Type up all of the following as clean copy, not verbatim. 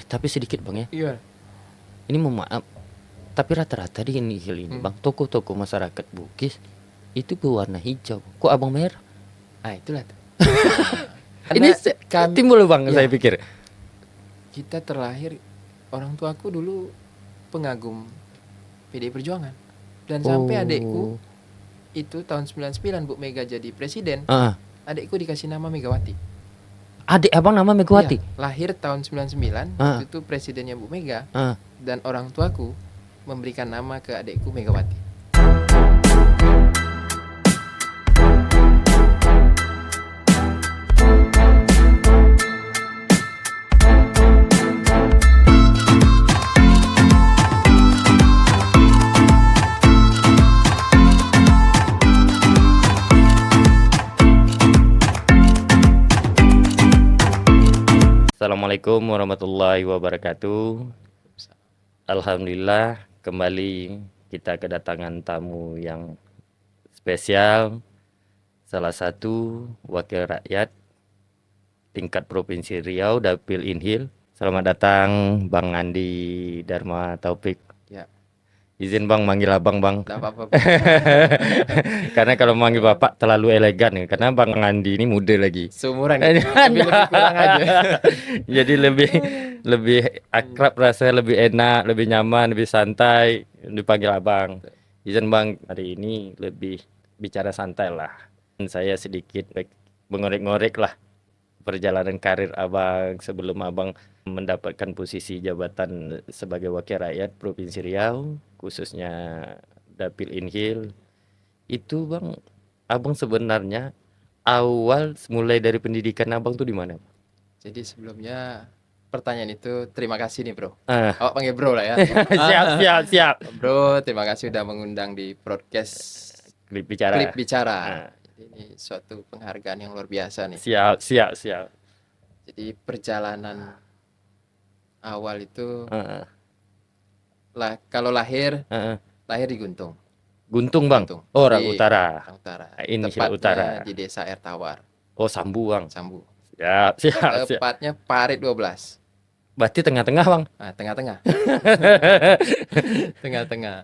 Tapi sedikit bang ya. Iya. Ini mohon maaf. Tapi rata-rata di Nihil ini bang, toko-toko masyarakat Bugis itu berwarna hijau. Kok abang merah? Itulah tuh. Ini timbul bang, Iya. saya pikir. Kita terlahir, orang tuaku dulu pengagum PDI Perjuangan. Dan sampai adikku itu tahun 99 Bu Mega jadi presiden, adikku dikasih nama Megawati. Adik abang nama Megawati? Iya, lahir tahun 99, waktu itu presidennya Bu Mega. Dan orang tuaku memberikan nama ke adikku Megawati. Assalamualaikum warahmatullahi wabarakatuh. Alhamdulillah kembali kita kedatangan tamu yang spesial, salah satu wakil rakyat tingkat Provinsi Riau, Dapil Inhil. Selamat datang Bang Andi Dharma Taufik. Ya. Izin bang manggil abang bang. Tidak apa-apa. Karena kalau manggil bapak terlalu elegan ya. Karena Bang Andi ini muda lagi. Seumuran lebih kurang aja. Jadi lebih akrab rasanya, lebih enak, lebih nyaman, lebih santai dipanggil abang. Izin bang, hari ini lebih bicara santai lah. Saya sedikit mengorek-ngorek lah perjalanan karir abang sebelum abang mendapatkan posisi jabatan sebagai wakil rakyat Provinsi Riau, khususnya Dapil Inhil. Itu bang, abang sebenarnya awal mulai dari pendidikan abang tuh di mana? Jadi sebelumnya pertanyaan itu terima kasih nih bro. Awak panggil bro lah ya. Siap. Bro, terima kasih udah mengundang di podcast Klip Bicara. Ini suatu penghargaan yang luar biasa nih. Siap. Jadi perjalanan awal itu kalau lahir di Guntung. Guntung bang. Orang utara. Ini utara. Di desa Air Tawar. Oh Sambu bang. Sambu. Siap. Tepatnya Parit 12. Berarti tengah-tengah bang. Tengah-tengah. Tengah-tengah.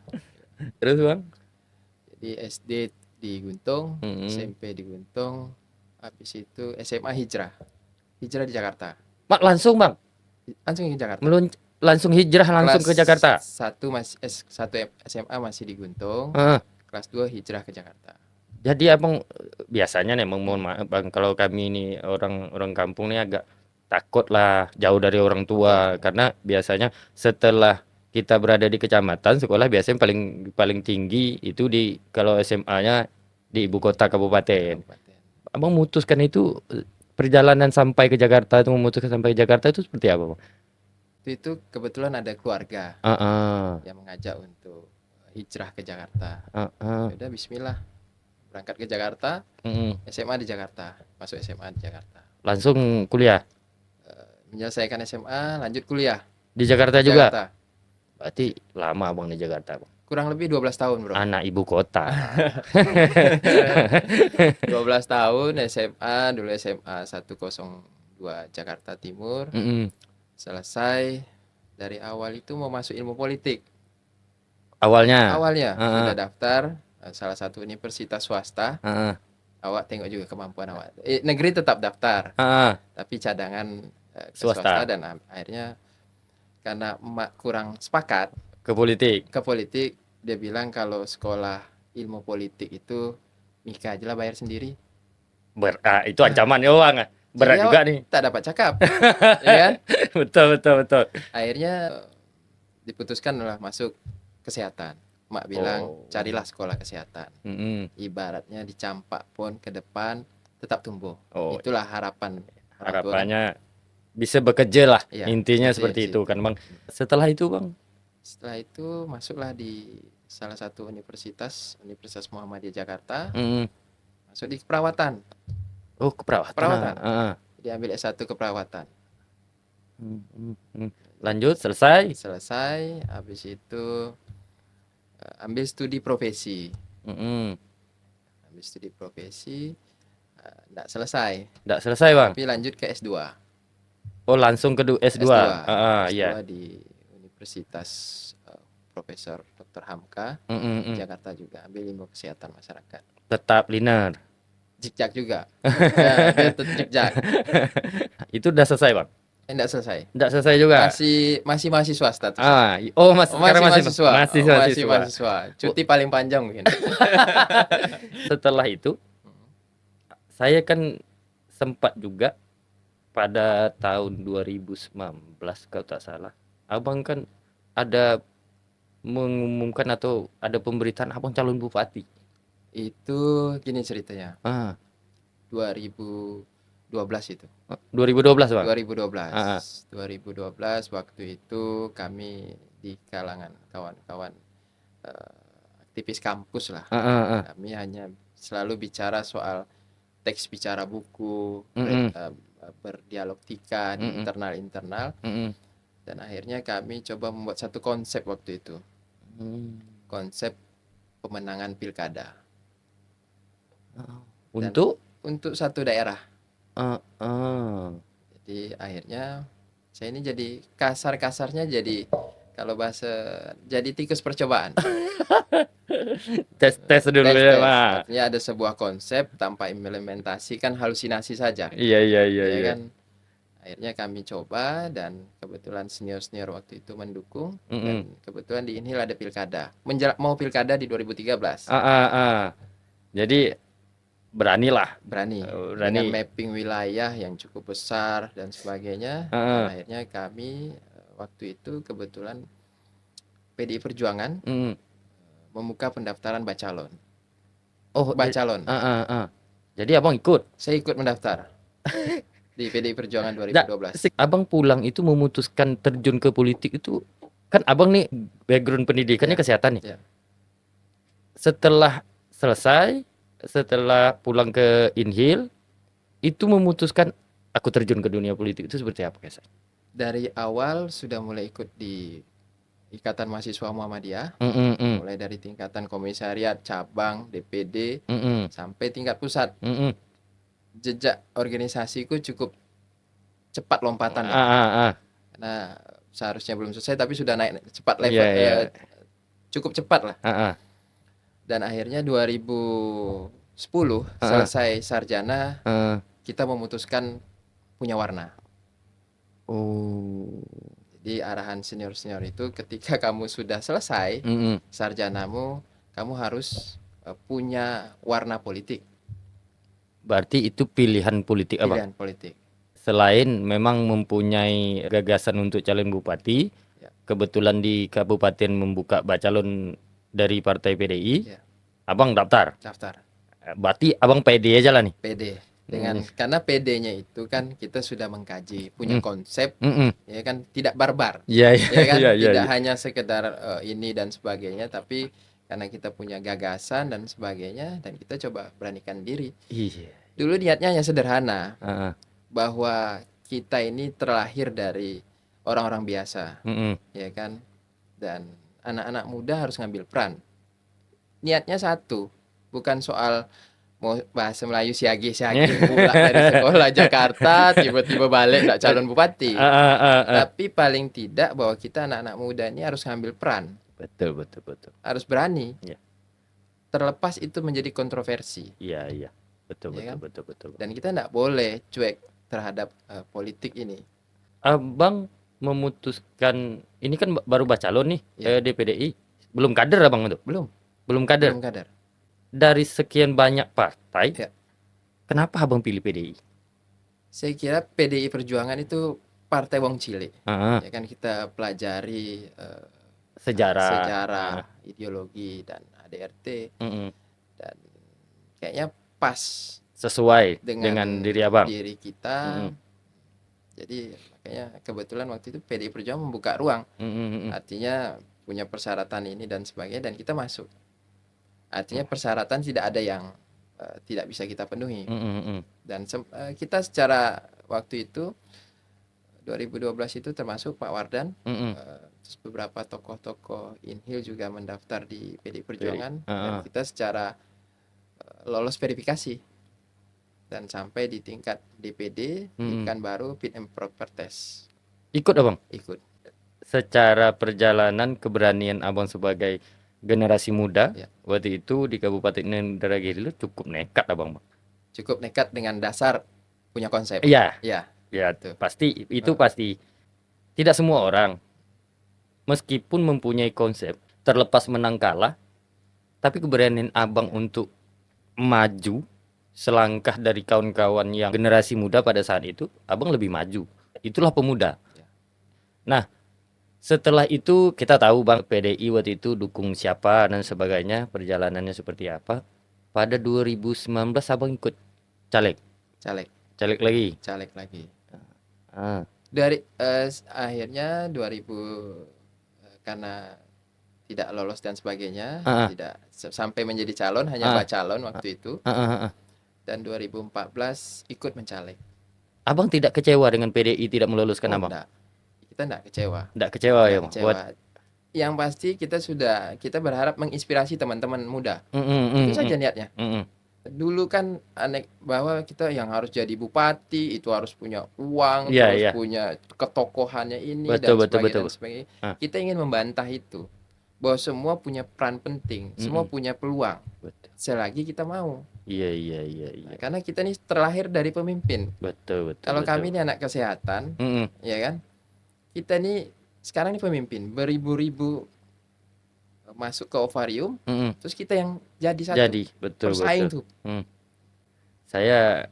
Terus bang? Jadi SD di Guntung, SMP di Guntung, habis itu SMA hijrah di Jakarta. Mak langsung bang? Langsung ke Jakarta. Langsung hijrah langsung ke Jakarta. Kelas 1 SMA masih di Guntung. Kelas 2 hijrah ke Jakarta. Jadi abang biasanya nih, mohon maaf bang, kalau kami ini orang kampung nih agak takut lah jauh dari orang tua, karena biasanya setelah kita berada di kecamatan, sekolah biasanya paling tinggi itu kalau SMA-nya di ibu kota kabupaten. Abang memutuskan itu perjalanan sampai ke Jakarta itu seperti apa bang? Itu kebetulan ada keluarga yang mengajak untuk hijrah ke Jakarta. Udah bismillah, berangkat ke Jakarta. SMA di Jakarta, masuk SMA di Jakarta. Langsung kuliah? Menyelesaikan SMA, lanjut kuliah di Jakarta juga. Berarti lama abang di Jakarta bang? Kurang lebih 12 tahun bro. Anak ibu kota. 12 tahun SMA, dulu SMA 102 Jakarta Timur. Selesai, dari awal itu mau masuk ilmu politik. Awalnya udah daftar salah satu universitas swasta. Awak tengok juga kemampuan awak. Negeri tetap daftar, tapi cadangan swasta. Dan akhirnya karena emak kurang sepakat ke politik, dia bilang kalau sekolah ilmu politik itu nikah aja lah, bayar sendiri. Itu ancaman ya bang. Berat juga nih. Tak dapat cakap. Ya kan? Betul. Akhirnya diputuskan lah masuk kesehatan. Mak bilang carilah sekolah kesehatan. Ibaratnya dicampak pun ke depan tetap tumbuh. Itulah harapannya bisa bekerja lah ya, intinya seperti itu kan bang. Setelah itu masuklah di salah satu universitas Muhammadiyah Jakarta. Masuk di keperawatan. Keperawatan. Diambil S1 keperawatan. Lanjut selesai, habis itu ambil studi profesi. Ambil studi profesi, enggak selesai bang. Tapi lanjut ke S2. Oh, langsung ke S2. S2, Iya. S2 di Universitas Profesor Dr. Hamka Mm-mm. Jakarta juga, ambil ilmu kesehatan masyarakat. Tetap linear. Jikjak juga. Ya, dia jikjak. Itu udah selesai, Bang? Enggak selesai. Enggak selesai juga. Masih mahasiswa statusnya. Masih Oh, sekarang masih masih mahasiswa. masih Oh, masih mahasiswa. mahasiswa. Cuti paling panjang mungkin. Setelah itu, saya kan sempat juga pada tahun 2019 kalau tak salah. Abang kan ada mengumumkan atau ada pemberitaan abang calon bupati. Itu gini ceritanya. Ah, 2012 itu. 2012, Bang. 2012. 2012 waktu itu kami di kalangan kawan-kawan aktivis kampus lah. Kami hanya selalu bicara soal teks bicara buku, berdialogtika di internal-internal, dan akhirnya kami coba membuat satu konsep waktu itu. Konsep pemenangan pilkada. Untuk satu daerah. Jadi akhirnya saya ini jadi kasar-kasarnya jadi kalau bahasa jadi tikus percobaan. Tes dulu ya, Pak. Artinya ada sebuah konsep tanpa implementasi kan halusinasi saja. Iya. Ya kan. Akhirnya kami coba dan kebetulan senior-senior waktu itu mendukung dan kebetulan di Inhil ada pilkada. Mau pilkada di 2013. Jadi beranilah. Berani. Dengan mapping wilayah yang cukup besar dan sebagainya. Dan akhirnya kami waktu itu kebetulan PDI Perjuangan membuka pendaftaran bacalon. Bacalon. Jadi abang ikut? Saya ikut mendaftar di PDI Perjuangan 2012. Abang pulang itu memutuskan terjun ke politik itu kan abang nih background pendidikannya kesehatan nih. Setelah selesai, setelah pulang ke Inhil, itu memutuskan aku terjun ke dunia politik itu seperti apa, Kesa? Dari awal sudah mulai ikut di Ikatan Mahasiswa Muhammadiyah, mulai dari tingkatan komisariat, cabang, DPD, sampai tingkat pusat. Jejak organisasiku cukup cepat lompatannya. Karena seharusnya belum selesai, tapi sudah naik cepat level, cukup cepat lah. Dan akhirnya 2010 selesai sarjana, kita memutuskan punya warna. Jadi arahan senior-senior itu ketika kamu sudah selesai sarjanamu, kamu harus punya warna politik. Berarti itu pilihan politik abang? Pilihan politik. Selain memang mempunyai gagasan untuk calon bupati, kebetulan di kabupaten membuka bacalon dari partai PDI, abang daftar? Daftar. Berarti abang PD aja lah nih? PD. Karena PD-nya itu kan kita sudah mengkaji, punya konsep, ya kan, tidak barbar, ya kan, tidak hanya sekedar ini dan sebagainya, tapi karena kita punya gagasan dan sebagainya, dan kita coba beranikan diri. Dulu niatnya hanya sederhana, bahwa kita ini terlahir dari orang-orang biasa, ya kan, dan anak-anak muda harus ngambil peran. Niatnya satu, bukan soal mau bahasa Melayu siagi pulang dari sekolah Jakarta tiba-tiba balik nggak calon bupati, tapi paling tidak bahwa kita anak-anak muda ini harus ngambil peran. Betul. Harus berani. Terlepas itu menjadi kontroversi. Iya. Betul. Dan kita nggak boleh cuek terhadap politik ini. Abang memutuskan ini kan baru bacalon nih di PDI, belum kader abang itu? Belum kader. Dari sekian banyak partai, kenapa abang pilih PDI? Saya kira PDI Perjuangan itu partai wong cilik. Ya kan, kita pelajari sejarah, ideologi dan ADRT, dan kayaknya pas sesuai dengan diri kita. Jadi makanya kebetulan waktu itu PDI Perjuangan membuka ruang, artinya punya persyaratan ini dan sebagainya, dan kita masuk. Artinya persyaratan tidak ada yang tidak bisa kita penuhi. Dan kita secara waktu itu 2012 itu termasuk Pak Wardan, terus beberapa tokoh-tokoh Inhil juga mendaftar di PDI Perjuangan, dan kita secara lolos verifikasi. dan sampai di tingkat DPD di Pekanbaru fit and proper test. Ikut abang? Ikut. Secara perjalanan keberanian abang sebagai generasi muda Ya. waktu itu di Kabupaten Indragiri itu cukup nekat abang. Cukup nekat dengan dasar punya konsep. Iya, Ya, ya Tuh. pasti itu pasti. Tidak semua orang meskipun mempunyai konsep, terlepas menang kalah, tapi keberanian abang untuk maju selangkah dari kawan-kawan yang generasi muda pada saat itu, abang lebih maju. Itulah pemuda. Ya. Nah, setelah itu kita tahu Bang PDI waktu itu dukung siapa dan sebagainya, perjalanannya seperti apa. Pada 2019 abang ikut caleg. Caleg. Caleg lagi. Caleg lagi. Ah. Dari akhirnya 2000 karena tidak lolos dan sebagainya, tidak sampai menjadi calon, hanya bacalon waktu itu. Dan 2014 ikut mencaleg. Abang tidak kecewa dengan PDI tidak meloloskan abang? Enggak. Kita enggak kecewa. Enggak kecewa ya, Bang? Kecewa. Yang pasti kita berharap menginspirasi teman-teman muda. Itu saja niatnya. Dulu kan aneh bahwa kita yang harus jadi bupati itu harus punya uang, terus punya ketokohannya ini dan sebagainya. Kita ingin membantah itu, bahwa semua punya peran penting, semua punya peluang, selagi kita mau. Iya. Nah, karena kita ini terlahir dari pemimpin. Betul. Kalau kami ini anak kesehatan, ya kan, kita ini sekarang ini pemimpin, beribu-ribu masuk ke ovarium, terus kita yang jadi satu. Jadi, betul. Tuh. Saya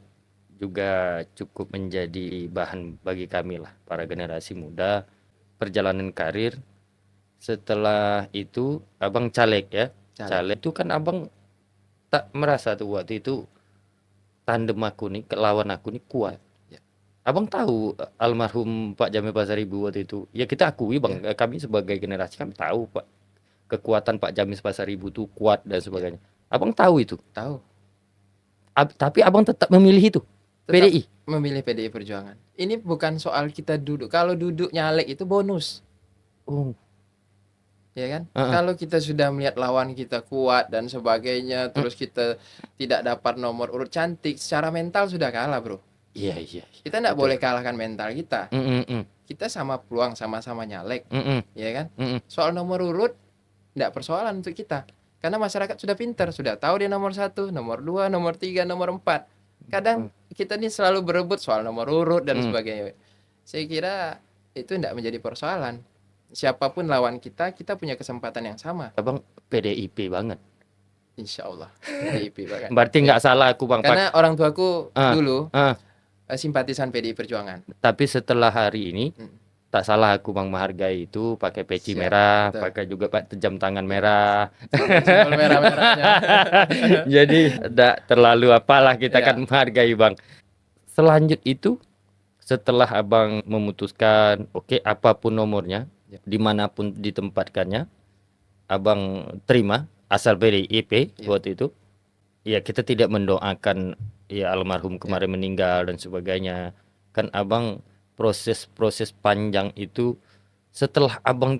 juga cukup menjadi bahan bagi kami lah, para generasi muda, perjalanan karir. Setelah itu, abang caleg ya. Caleg itu kan abang tak merasa tuh waktu itu tandem aku nih, lawan aku nih kuat. Abang tahu almarhum Pak Jamil Pasaribu waktu itu. Ya kita akui Bang, kami sebagai generasi kami tahu Pak kekuatan Pak Jamil Pasaribu itu kuat dan sebagainya. Abang tahu itu? Tahu. Tapi abang tetap memilih itu? PDI? Memilih PDI Perjuangan. Ini bukan soal kita duduk. Kalau duduk nyalek itu bonus. Ya kan? Kalau kita sudah melihat lawan kita kuat dan sebagainya, terus kita tidak dapat nomor urut cantik, secara mental sudah kalah, bro. Iya. Kita tidak boleh kalahkan mental kita. Kita sama peluang, sama-sama nyalek, ya kan? Soal nomor urut tidak persoalan untuk kita, karena masyarakat sudah pintar, sudah tahu dia nomor 1, nomor 2, nomor 3, nomor 4. Kadang kita ini selalu berebut soal nomor urut dan sebagainya. Saya kira itu tidak menjadi persoalan. Siapapun lawan kita punya kesempatan yang sama. Abang PDIP banget. Insya Allah PDIP banget. Berarti nggak salah aku Bang. Karena orang tuaku dulu simpatisan PDI Perjuangan. Tapi setelah hari ini tak salah aku Bang menghargai itu, pakai peci merah, pakai juga Pak jam tangan merah. Simbol merah-merahnya. Jadi tidak terlalu apalah kita kan menghargai Bang. Selanjut itu setelah abang memutuskan oke, apapun nomornya, dimanapun ditempatkannya, abang terima asal PDIP waktu itu. Ya kita tidak mendoakan ya almarhum kemarin meninggal dan sebagainya. Kan abang proses panjang itu setelah abang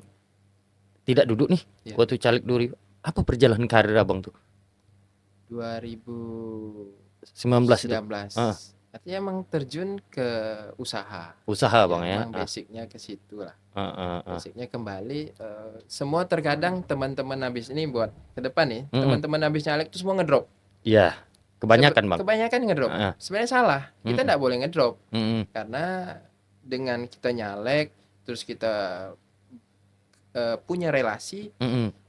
tidak duduk nih waktu caleg duri, apa perjalanan karir abang tuh? 2019 itu. Artinya emang terjun ke usaha Bang ya. Emang basicnya ke situ lah. Basicnya kembali. Semua terkadang teman-teman habis ini buat ke depan nih, teman-teman habis nyalek itu semua ngedrop. Iya, kebanyakan Bang. Kebanyakan ngedrop. Sebenarnya salah. Kita tidak boleh ngedrop. Karena dengan kita nyalek, terus kita punya relasi.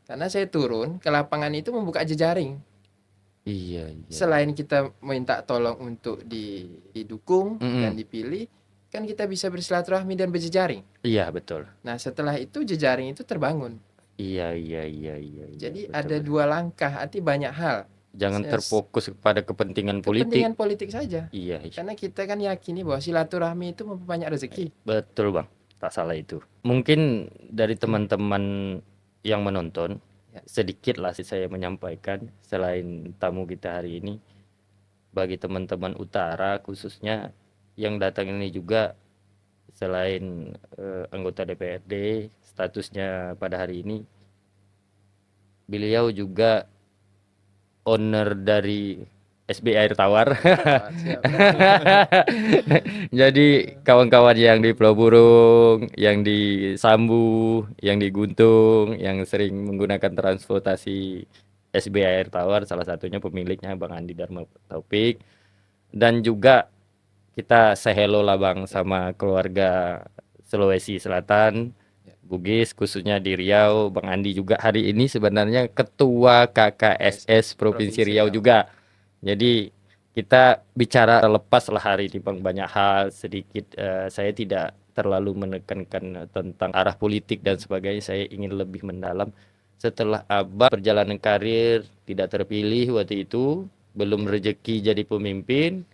Karena saya turun ke lapangan itu membuka jejaring. Iya. Selain kita minta tolong untuk didukung dan dipilih, kan kita bisa bersilaturahmi dan berjejaring. Iya, betul. Nah, setelah itu jejaring itu terbangun. Iya. Jadi betul, ada dua langkah, arti banyak hal. Jangan terfokus kepada kepentingan politik. Kepentingan politik saja. Iya. Karena kita kan yakini bahwa silaturahmi itu memperbanyak rezeki. Betul Bang, tak salah itu. Mungkin dari teman-teman yang menonton, sedikit lah saya menyampaikan selain tamu kita hari ini, bagi teman-teman utara khususnya yang datang ini juga selain anggota DPRD, statusnya pada hari ini beliau juga owner dari SB Air Tawar. Siap. Jadi kawan-kawan yang di Pulau Burung, yang di Sambu, yang di Guntung, yang sering menggunakan transportasi SB Air Tawar, salah satunya pemiliknya Bang Andi Dharma Taufik. Dan juga kita say hello lah Bang sama keluarga Sulawesi Selatan, Ya. Bugis khususnya di Riau. Bang Andi juga hari ini sebenarnya ketua KKSS Provinsi Riau juga. Jadi kita bicara lepas lah hari ini Bang, banyak hal sedikit saya tidak terlalu menekankan tentang arah politik dan sebagainya. Saya ingin lebih mendalam setelah Abang perjalanan karir tidak terpilih waktu itu, belum rezeki jadi pemimpin.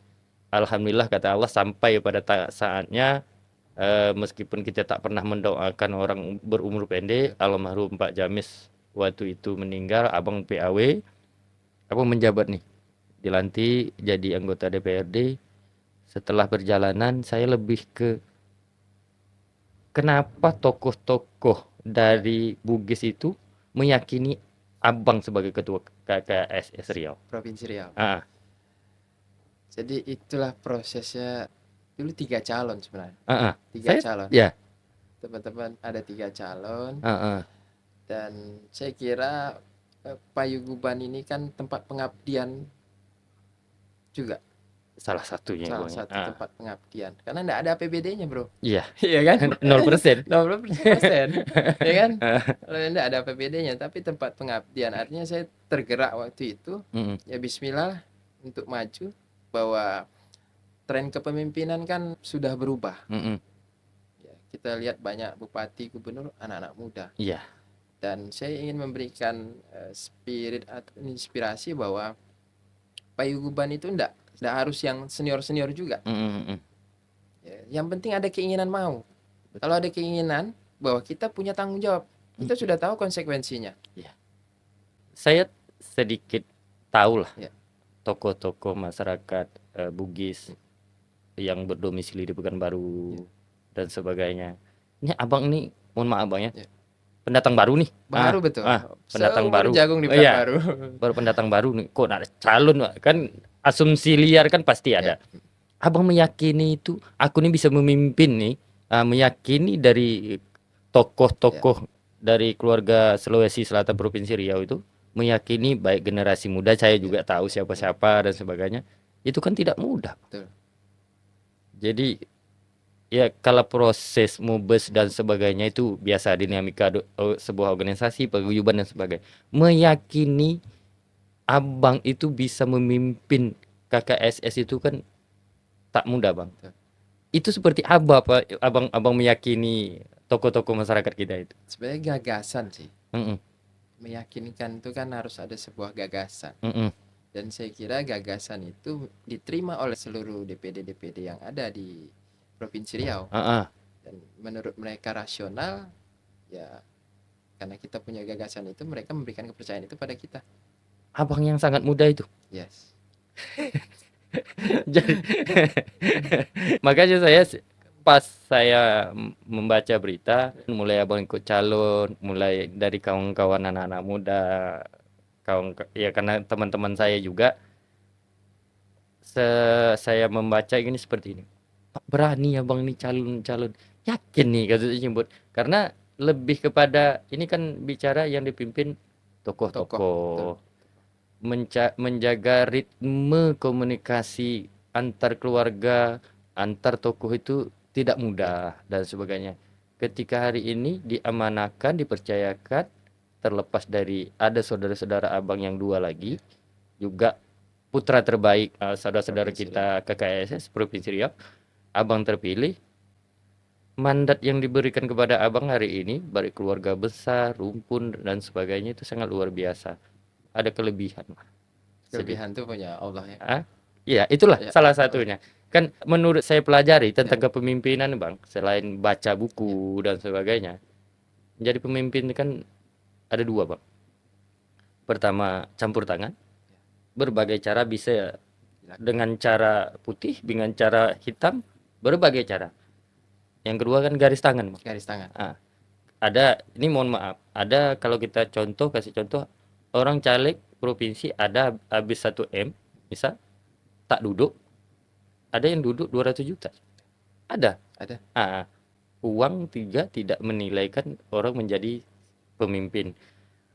Alhamdulillah kata Allah sampai pada saatnya, meskipun kita tak pernah mendoakan orang berumur pendek, almarhum Pak Jamis waktu itu meninggal, Abang PAW, Abang menjabat nih, dilantik jadi anggota DPRD. Setelah perjalanan saya lebih ke kenapa tokoh-tokoh dari Bugis itu meyakini Abang sebagai ketua KKSS Riau. Provinsi Riau. Ah, Jadi itulah prosesnya. Dulu 3 calon sebenarnya. ah, ah. 3 Saya calon. ya, Teman-teman ada 3 calon. ah. Dan saya kira Payuguban ini kan tempat pengabdian juga. Salah satunya Salah Bang. satu tempat pengabdian. Karena enggak ada APBD-nya, Bro. Iya, Iya kan? 0%. 0%. Ya kan? Kalau enggak ada APBD-nya, tapi tempat pengabdian. Artinya saya tergerak waktu itu. Mm-mm. Ya bismillah untuk maju, bahwa tren kepemimpinan kan sudah berubah. Mm-mm. Ya, kita lihat banyak bupati, gubernur anak-anak muda. Iya. Dan saya ingin memberikan spirit atau inspirasi bahwa Payuguban itu enggak harus yang senior-senior juga. Mm-mm. Ya, yang penting ada keinginan mau. Kalau ada keinginan, bahwa kita punya tanggung jawab, kita sudah tahu konsekuensinya. Saya sedikit tahu lah Ya. tokoh-tokoh masyarakat Bugis yang berdomisili di Pekanbaru dan sebagainya. Ini Abang ini, mohon maaf Bang ya, Ya. pendatang baru nih. Baru betul. Pendatang baru. Jagung di Iya. baru. Baru pendatang baru nih. Kok ada calon Pak? Kan asumsi liar kan pasti ada. Abang meyakini itu, aku ini bisa memimpin nih, meyakini dari tokoh-tokoh dari keluarga Sulawesi Selatan Provinsi Riau itu, meyakini baik generasi muda, saya juga tahu siapa-siapa dan sebagainya, itu kan tidak mudah. Betul. Jadi ya kalau proses mubes dan sebagainya itu biasa dinamika sebuah organisasi, paguyuban dan sebagainya. Meyakini Abang itu bisa memimpin KKSS itu kan tak mudah Bang. Itu seperti apa Pak Abang meyakini tokoh-tokoh masyarakat kita itu? Sebenarnya gagasan sih. Mm-mm. Meyakinkan itu kan harus ada sebuah gagasan. Mm-mm. Dan saya kira gagasan itu diterima oleh seluruh DPD-DPD yang ada di Provinsi Riau. Dan menurut mereka rasional, ya karena kita punya gagasan itu, mereka memberikan kepercayaan itu pada kita. Abang yang sangat muda itu. Yes. Jadi, makanya pas saya membaca berita, mulai Abang ikut calon, mulai dari kawan-kawan anak-anak muda, ya karena teman-teman saya juga, saya membaca ini seperti ini. Pak, berani Abang nih calon-calon, yakin nih katanya nyebut, karena lebih kepada ini kan bicara yang dipimpin tokoh-tokoh, menjaga ritme komunikasi antar keluarga, antar tokoh itu tidak mudah dan sebagainya. Ketika hari ini diamanahkan, dipercayakan, terlepas dari ada saudara-saudara Abang yang 2 lagi, juga putra terbaik saudara-saudara kita KKSS Provinsi Riau, Abang terpilih. Mandat yang diberikan kepada Abang hari ini, baik keluarga besar, rumpun dan sebagainya, itu sangat luar biasa. Ada kelebihan. Kelebihan itu punya Allah ya. Iya, itulah salah satunya. Kan menurut saya pelajari tentang kepemimpinan Bang, selain baca buku dan sebagainya, menjadi pemimpin kan ada 2 Bang. Pertama, campur tangan. Berbagai cara, bisa dengan cara putih, dengan cara hitam, berbagai cara. Yang kedua kan garis tangan Bang. Garis tangan. Ada, ini mohon maaf, ada kalau kita kasih contoh, orang caleg provinsi ada habis 1 M, misal tak duduk, ada yang duduk 200 juta. Ada. Uang tidak menilaikan orang menjadi pemimpin.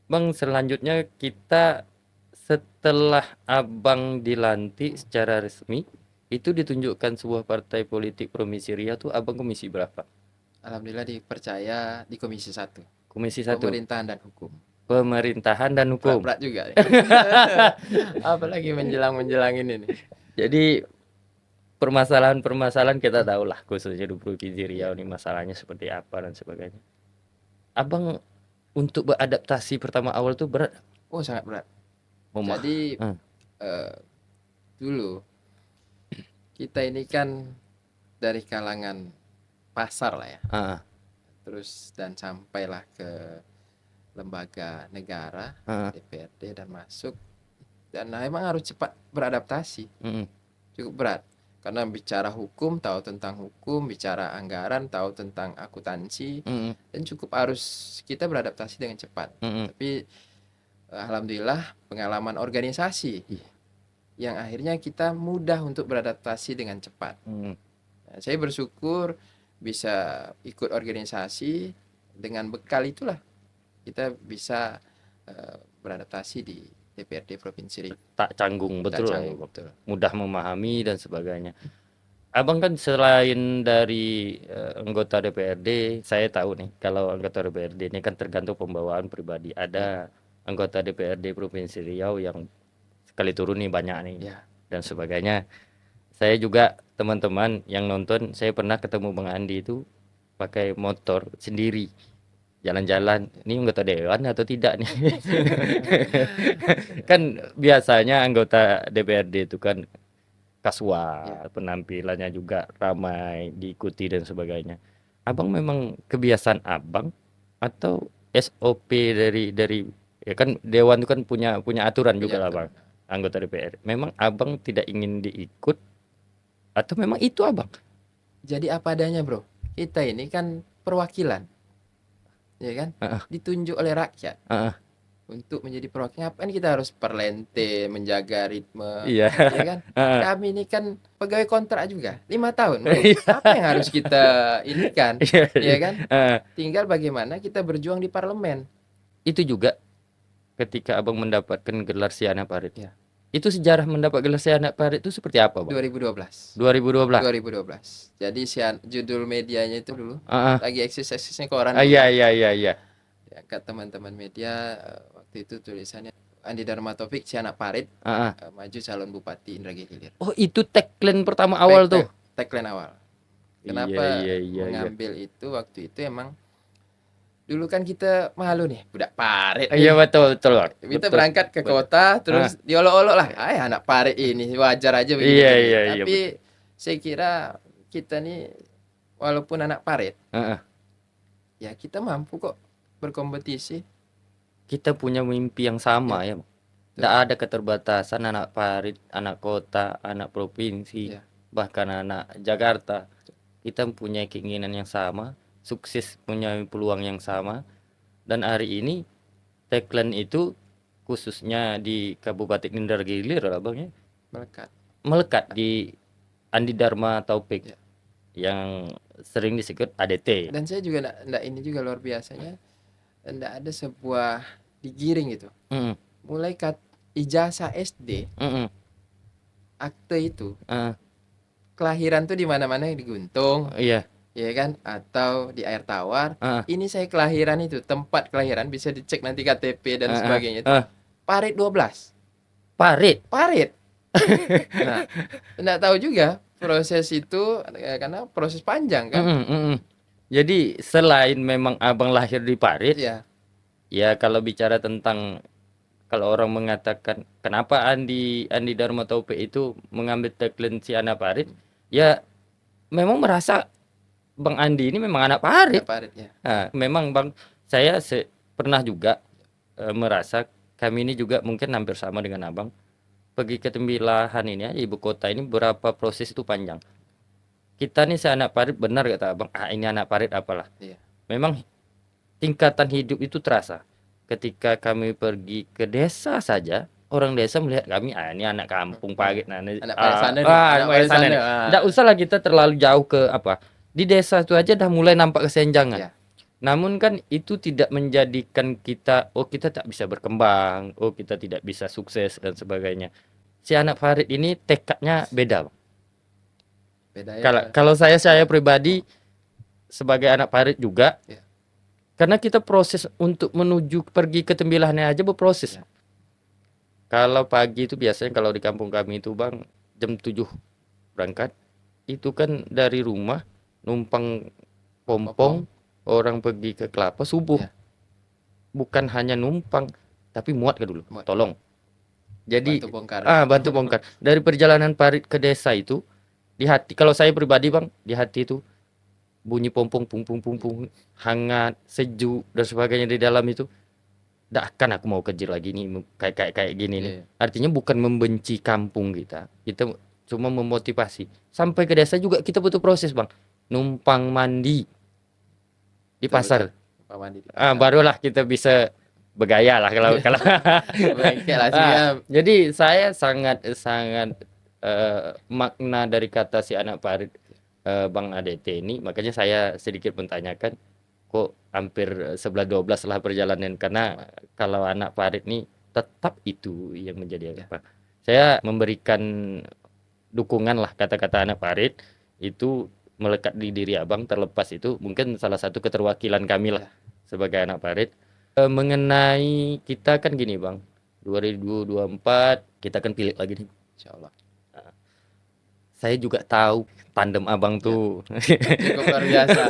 Bang, selanjutnya kita setelah Abang dilantik secara resmi, itu ditunjukkan sebuah partai politik Provinsi Riau tuh Abang komisi berapa? Alhamdulillah dipercaya di Komisi 1. Komisi 1. Pemerintahan dan Hukum. Pemerintahan dan Hukum. Berat juga. Apalagi menjelang ini nih. Jadi permasalahan-permasalahan kita tahu lah, khususnya di Provinsi Riau ini masalahnya seperti apa dan sebagainya. Abang untuk beradaptasi pertama awal tuh berat? Oh, sangat berat. Memah- Jadi dulu kita ini kan dari kalangan pasar lah ya. Terus dan sampailah ke lembaga negara, DPRD, dan masuk. Dan memang harus cepat beradaptasi. Cukup berat. Karena bicara hukum, tahu tentang hukum, bicara anggaran, tahu tentang akuntansi, dan cukup harus kita beradaptasi dengan cepat. Tapi alhamdulillah pengalaman organisasi yang akhirnya kita mudah untuk beradaptasi dengan cepat. Nah, saya bersyukur bisa ikut organisasi, dengan bekal itulah kita bisa beradaptasi di DPRD Provinsi Riau. Tak canggung, betul. Tak canggung, betul. Mudah memahami dan sebagainya. Abang kan selain dari anggota DPRD, saya tahu nih kalau anggota DPRD ini kan tergantung pembawaan pribadi. Ada anggota DPRD Provinsi Riau yang sekali turun nih banyak nih dan sebagainya. Saya juga teman-teman yang nonton, saya pernah ketemu Bang Andi itu pakai motor sendiri jalan-jalan. Ini anggota dewan atau tidak nih? Kan biasanya anggota DPRD itu kan kasual, penampilannya juga ramai, diikuti dan sebagainya. Abang memang kebiasaan abang atau SOP dari ya kan dewan itu kan punya aturan juga lah Bang, anggota DPR. Memang abang tidak ingin diikut atau memang itu abang? Jadi apa adanya, bro. Kita ini kan perwakilan, ya kan? Ditunjuk oleh rakyat untuk menjadi perwakilan. Kan kita harus perlente, menjaga ritme, ya kan? Kami ini kan pegawai kontrak juga, 5 tahun. Bro. Apa yang harus kita ini kan, ya kan? Tinggal bagaimana kita berjuang di parlemen. Itu juga ketika abang mendapatkan gelar Si Anak Parit. Itu sejarah mendapat gelar Si Anak Parit itu seperti apa, Bang? 2012. 2012. Jadi judul medianya itu dulu lagi eksis-eksisnya koran. Iya. Diangkat teman-teman media, waktu itu tulisannya Andi Dharma Taufik Si Anak Parit maju calon Bupati Indragiri Hilir. Oh, itu tagline pertama awal tuh. Tagline awal. Kenapa mengambil itu waktu itu emang dulu kan kita malu nih, budak parit. Iya betul. Kita berangkat ke kota, terus diolok-olok lah. Anak parit ini wajar aja begini. Iya. Tapi saya kira kita nih walaupun anak parit, ya kita mampu kok berkompetisi. Kita punya mimpi yang sama ya. Tidak ada keterbatasan anak parit, anak kota, anak provinsi, bahkan anak Jakarta. Kita punya keinginan yang sama. Sukses punya peluang yang sama, dan hari ini tagline itu khususnya di Kabupaten Indragiri Hilir lah Bang ya, melekat di Andi Dharma Taufik yang sering disebut ADT. Dan saya juga enggak ini juga luar biasanya, enggak ada sebuah digiring gitu. Mulai ijazah SD, akte itu, kelahiran tuh di mana-mana di Guntung. Iya kan, atau di air tawar. Ini saya kelahiran itu, tempat kelahiran bisa dicek nanti KTP dan sebagainya itu. Parit 12. Parit. Nah, enggak tahu juga proses itu karena proses panjang kan. Jadi selain memang abang lahir di Parit, ya kalau bicara tentang, kalau orang mengatakan kenapa Andi Dharma Taufik itu mengambil tagline Si Anak Parit, ya memang merasa Bang Andi ini memang anak parit. Memang Bang, saya pernah juga merasa kami ini juga mungkin hampir sama dengan abang. Pergi ke Tembilahan ini aja, ibu kota ini, berapa proses itu panjang. Kita nih anak parit, benar kata abang, ini anak parit apalah. Memang tingkatan hidup itu terasa. Ketika kami pergi ke desa saja, orang desa melihat kami, ini anak kampung Parit, nah ini, Anak Parit sana nih, anak anak Parit Parit sana sana. nih. Nggak usah lah kita terlalu jauh ke apa. Di desa itu aja dah mulai nampak kesenjangan. Ya. Namun kan itu tidak menjadikan kita, kita tak bisa berkembang, kita tidak bisa sukses dan sebagainya. Si anak Farid ini tekadnya beda, Bang. Beda Kalau ya. kalau saya pribadi sebagai anak Farid juga, Ya. karena kita proses untuk menuju pergi ke Tembilahannya aja berproses. Ya. Kalau pagi itu biasanya kalau di kampung kami itu, Bang, jam 7 berangkat. Itu kan dari rumah numpang pompong, orang pergi ke Kelapa subuh. Ya. Bukan hanya numpang, tapi muat ke dulu. Muat. Tolong. Jadi Bantu bongkar. bantu bongkar. Dari perjalanan Parit ke desa itu, di hati kalau saya pribadi, Bang, di hati itu bunyi pompong pung pung pung pung, hangat, sejuk dan sebagainya di dalam itu. Nggak akan aku mau kerja lagi nih kayak gini nih. Iya. Artinya bukan membenci kampung kita. Kita cuma memotivasi. Sampai ke desa juga kita butuh proses, Bang. Numpang mandi di pasar. Numpang mandi di pasar. Barulah kita bisa bergaya lah kalau Bengkel lah sih ya. Jadi saya sangat makna dari kata si anak Parit, Bang ADT ini, makanya saya sedikit mentanyakan kok hampir 11-12 lah perjalanan, karena kalau anak Parit nih tetap itu yang menjadi apa. Saya memberikan dukungan lah, kata-kata anak Parit itu melekat di diri Abang, terlepas itu mungkin salah satu keterwakilan kami lah sebagai anak Parit. Mengenai kita kan gini, Bang, 2024 kita kan pilih lagi nih, Insyaallah. saya juga tahu tandem Abang tuh cukup luar biasa.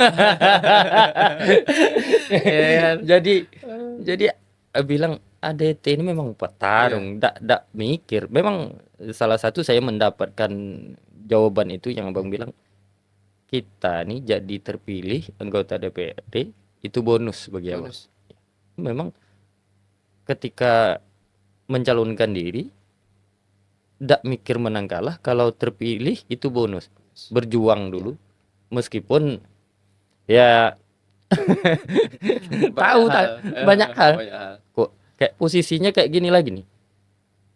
jadi bilang ADT ini memang petarung, ndak mikir. Memang salah satu saya mendapatkan jawaban itu yang Abang bilang, kita nih jadi terpilih anggota DPRD itu bonus bagi Abang. Memang ketika mencalonkan diri ndak mikir menang kalah, kalau terpilih itu bonus. Berjuang dulu, meskipun ya tahu banyak hal. Kok kayak posisinya kayak gini lagi nih.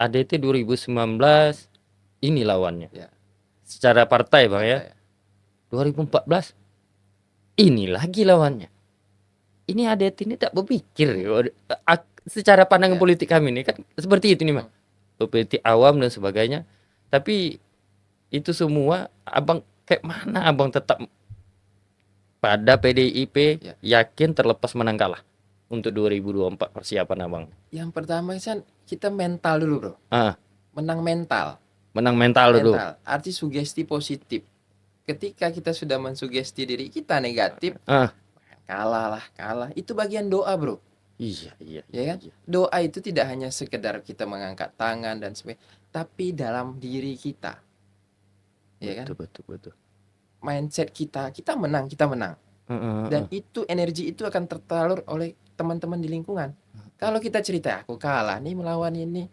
ADT 2019 ini lawannya. Secara partai, Bang, ya. 2014 ini lagi lawannya. Ini ADT ini tak berpikir. Secara pandangan politik kami ini kan seperti itu nih, Bang. Politik awam dan sebagainya. Tapi itu semua Abang kayak mana Abang tetap pada PDIP yakin terlepas menang kalah untuk 2024 persiapan Abang? Yang pertama kan kita mental dulu, Bro. Menang mental. Menang mental dulu. Arti sugesti positif. Ketika kita sudah mensugesti diri kita negatif, kalah. Itu bagian doa, Bro. Iya. Ya kan? Doa itu tidak hanya sekedar kita mengangkat tangan dan sebagainya, tapi dalam diri kita. Ya kan? Betul. Mindset kita menang. Dan itu energi itu akan tersalur oleh teman-teman di lingkungan. Kalau kita cerita aku kalah nih melawan ini,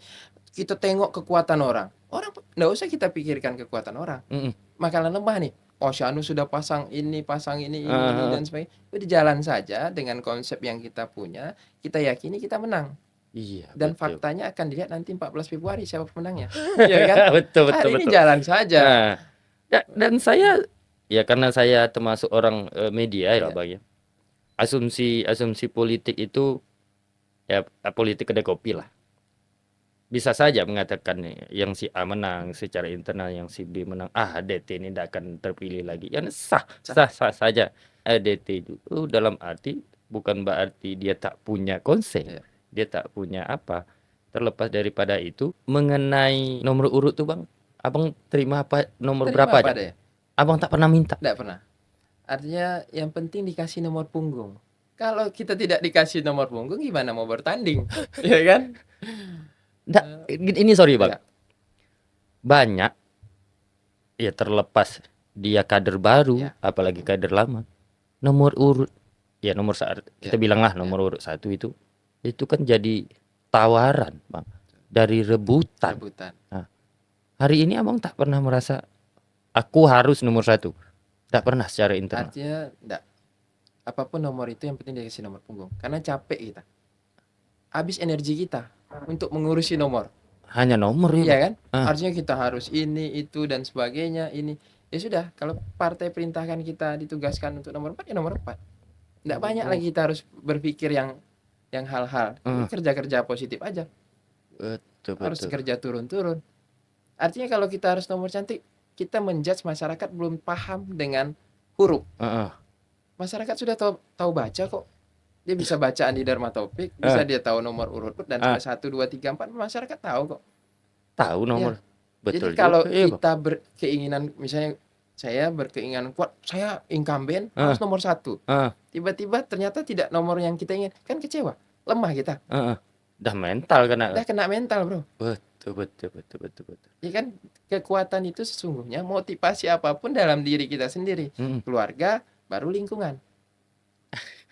kita tengok kekuatan orang nggak usah kita pikirkan kekuatan orang. Makanan lemah nih, Syanu sudah pasang ini dan sebagainya. Udah jalan saja dengan konsep yang kita punya, kita yakini kita menang. Iya. Dan betul. Faktanya akan dilihat nanti 14 Februari siapa pemenangnya. Ya kan? betul. Ini jalan saja. Dan saya ya karena saya termasuk orang media ya, Bang, ya. Asumsi politik itu ya politik kedai kopi lah. Bisa saja mengatakan yang si A menang secara internal, yang si B menang, ADT ini tidak akan terpilih lagi. Ya sah saja. ADT itu dalam arti bukan berarti dia tak punya konsep, dia tak punya apa. Terlepas daripada itu, mengenai nomor urut tuh, Bang, Abang terima apa nomor berapa aja? Abang tak pernah minta? Tidak pernah. Artinya yang penting dikasih nomor punggung. Kalau kita tidak dikasih nomor punggung, gimana mau bertanding? Ya kan? Ini sorry, Bang. Banyak ya, terlepas dia kader baru, apalagi kader lama, nomor urut ya nomor kita bilanglah nomor urut 1 itu kan jadi tawaran, Bang, dari rebutan. Nah, hari ini Abang tak pernah merasa aku harus nomor 1, tak pernah secara internal. Artinya enggak, apapun nomor itu yang penting dikasih nomor punggung, karena capek kita, habis energi kita untuk mengurusi nomor. Hanya nomor ya, Iya Bang? kan? Artinya kita harus ini, itu, dan sebagainya, ini. Ya sudah, kalau partai perintahkan kita ditugaskan untuk nomor 4, ya nomor 4. Nggak banyak Oh, lagi kita harus berpikir yang hal-hal. heeh, Kerja-kerja positif aja. betul Harus betul. kerja turun-turun. Artinya kalau kita harus nomor cantik, kita menjudge masyarakat belum paham dengan huruf. Heeh, Masyarakat sudah tahu baca kok. Dia bisa baca Andi Dharma Taufik, bisa heeh, dia tahu nomor urut dan heeh, sampai 1, 2, 3, 4, masyarakat tahu kok. tahu Ya, nomor. jadi Betul kalau juga, iya, Bang. kita berkeinginan, misalnya saya berkeinginan kuat, saya incumbent Heeh, harus nomor 1. heeh, Tiba-tiba ternyata tidak nomor yang kita ingin, kan kecewa, lemah kita. heeh. Udah mental kena, Udah kena mental, bro. betul betul betul betul betul. Ya kan, kekuatan itu sesungguhnya motivasi apapun dalam diri kita sendiri. Mhm, Keluarga, baru lingkungan.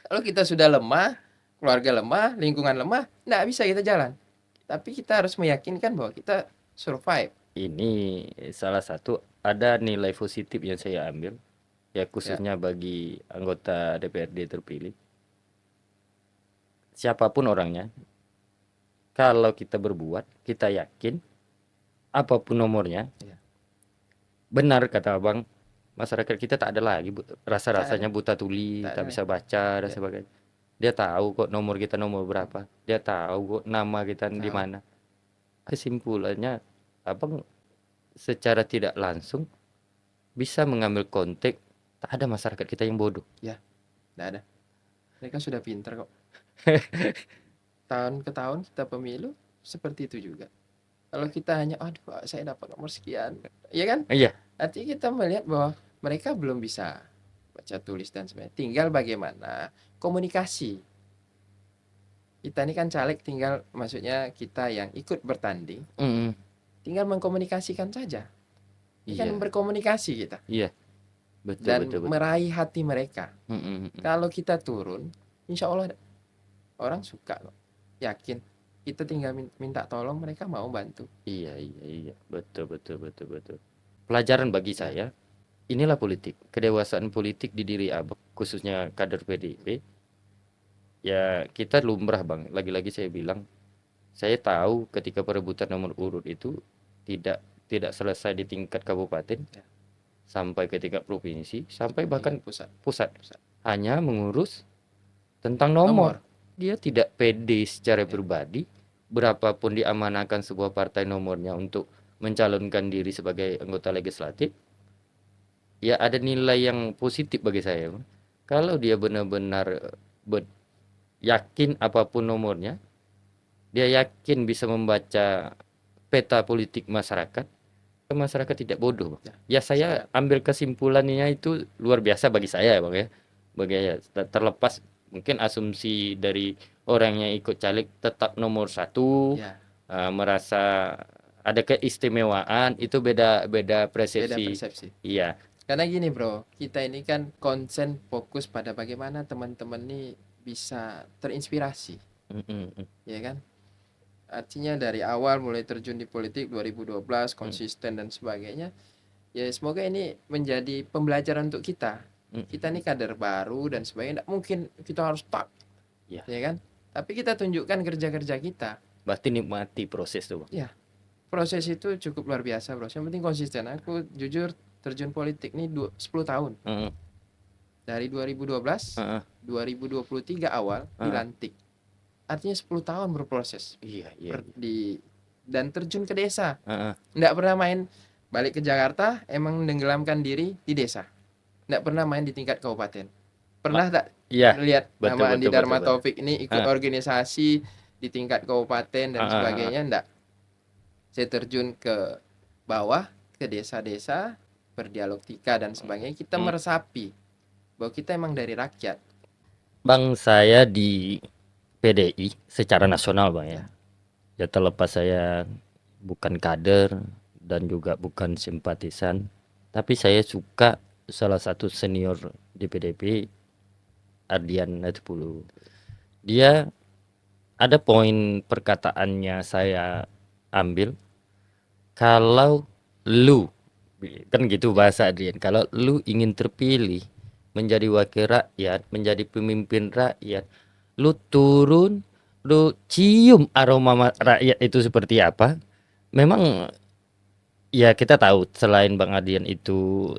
Kalau kita sudah lemah, keluarga lemah, lingkungan lemah, nggak bisa kita jalan. Tapi kita harus meyakinkan bahwa kita survive. ini salah satu ada nilai positif yang saya ambil, ya Ya, khususnya bagi anggota DPRD terpilih. Siapapun orangnya, kalau kita berbuat, kita yakin, apapun nomornya, ya. benar kata Abang, masyarakat kita tak ada lagi Tak ada, rasa-rasanya buta tuli, tak tak ada. bisa baca dan Ya, sebagainya. Dia tahu kok nomor kita nomor berapa. Dia tahu kok nama kita di tahu. mana. Kesimpulannya, Abang secara tidak langsung bisa mengambil konteks tak ada masyarakat kita yang bodoh. Ya, nggak ada. Mereka sudah pinter kok. Tahun ke tahun kita pemilu seperti itu juga. Kalau kita hanya, aduh Pak, saya dapat nomor sekian, ya kan? Iya, Artinya kita melihat bahwa mereka belum bisa baca tulis dan sebagainya. Tinggal bagaimana komunikasi. Kita ini kan caleg, tinggal maksudnya kita yang ikut bertanding, mm, tinggal mengkomunikasikan saja. Ini kan iya, berkomunikasi kita iya, betul dan betul betul. meraih hati mereka. Mm, mm, mm. Kalau kita turun, insya Allah orang suka kok. Yakin. Kita tinggal minta tolong, mereka mau bantu. Iya, iya, iya, betul betul betul betul. Pelajaran bagi Ya, saya, inilah politik, kedewasaan politik di diri Abang, khususnya kader PDIP. Ya kita lumrah Bang, lagi-lagi saya bilang, saya tahu ketika perebutan nomor urut itu tidak tidak selesai di tingkat kabupaten, ya. sampai ke tingkat provinsi, sampai bahkan Tingkat pusat. pusat. Pusat. Hanya mengurus tentang nomor. Nomor. Dia tidak pede secara Ya, pribadi, berapapun diamanahkan sebuah partai nomornya untuk mencalonkan diri sebagai anggota legislatif, ya ada nilai yang positif bagi saya, Bang. Kalau dia benar-benar yakin apapun nomornya, dia yakin bisa membaca peta politik masyarakat, masyarakat tidak bodoh, Bang. ya. Ya saya Sangat. ambil kesimpulannya itu luar biasa bagi saya, Bang ya. Bagi saya, terlepas mungkin asumsi dari orang yang ikut caleg tetap nomor 1, Ya, merasa ada keistimewaan, itu beda beda beda persepsi. persepsi. Iya. Karena gini bro, kita ini kan konsen fokus pada bagaimana teman-teman ini bisa terinspirasi, Mm, mm, mm, ya kan? Artinya dari awal mulai terjun di politik 2012 mm, konsisten dan sebagainya. Ya semoga ini menjadi pembelajaran untuk kita. mm, Kita mm. ini kader baru dan sebagainya. Nggak mungkin kita harus tak, Ya, ya kan? Tapi kita tunjukkan kerja-kerja kita. berarti nikmati proses tuh, Bang. Ya, proses itu cukup luar biasa bro. Yang penting konsisten. Aku jujur terjun politik ini 10 tahun. Heeh, Dari 2012, heeh, 2023 awal heeh. dilantik. Artinya 10 tahun berproses. Iya, iya, iya. Dan terjun ke desa. Heeh. Nggak pernah main balik ke Jakarta, emang menenggelamkan diri di desa. Nggak pernah main di tingkat kabupaten. Pernah tak Iya, lihat betul nama Andi betul betul Dharma betul. Taufik ini ikut Heeh, organisasi di tingkat kabupaten dan heeh, heeh. sebagainya? Nggak. Saya terjun ke bawah, ke desa-desa, berdialogtika dan sebagainya. Kita Hmm. meresapi bahwa kita emang dari rakyat. Bang, saya di PDI secara nasional, Bang ya. Ya, Ya terlepas saya bukan kader dan juga bukan simpatisan, tapi saya suka salah satu senior di PDP, Ardian Natupulu. Dia ada poin perkataannya saya ambil, kalau lu, kan gitu ya, bahasa Adrian, kalau lu ingin terpilih menjadi wakil rakyat, menjadi pemimpin rakyat, lu turun, lu cium aroma rakyat itu seperti apa, memang ya kita tahu selain Bang Adian itu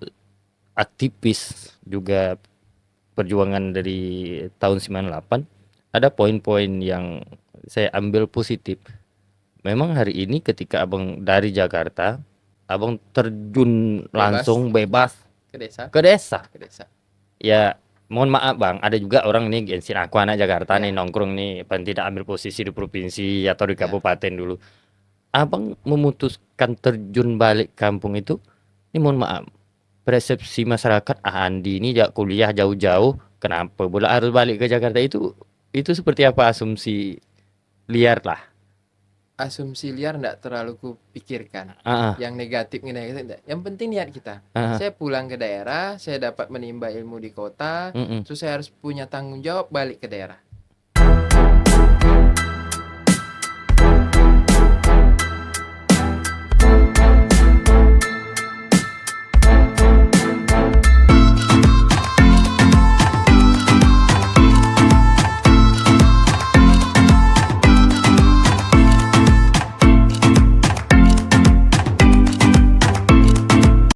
aktivis juga perjuangan dari tahun 98, ada poin-poin yang saya ambil positif. Memang hari ini ketika Abang dari Jakarta, Abang terjun langsung bebas ke desa, ke desa. ke desa. Ya, mohon maaf Bang, ada juga orang nih gengsi, aku anak Jakarta nih Ya. nongkrong nih, paling tidak ambil posisi di provinsi atau di Ya. kabupaten dulu. Abang memutuskan terjun balik kampung itu, ini mohon maaf, persepsi masyarakat, Andi ini kuliah jauh-jauh, kenapa pula harus balik ke Jakarta, itu seperti apa asumsi liar lah. Asumsi liar enggak terlalu kupikirkan. Ah, Yang negatif enggak. Yang penting niat kita. ah, Saya pulang ke daerah, saya dapat menimba ilmu di kota, mm-mm. terus saya harus punya tanggung jawab balik ke daerah.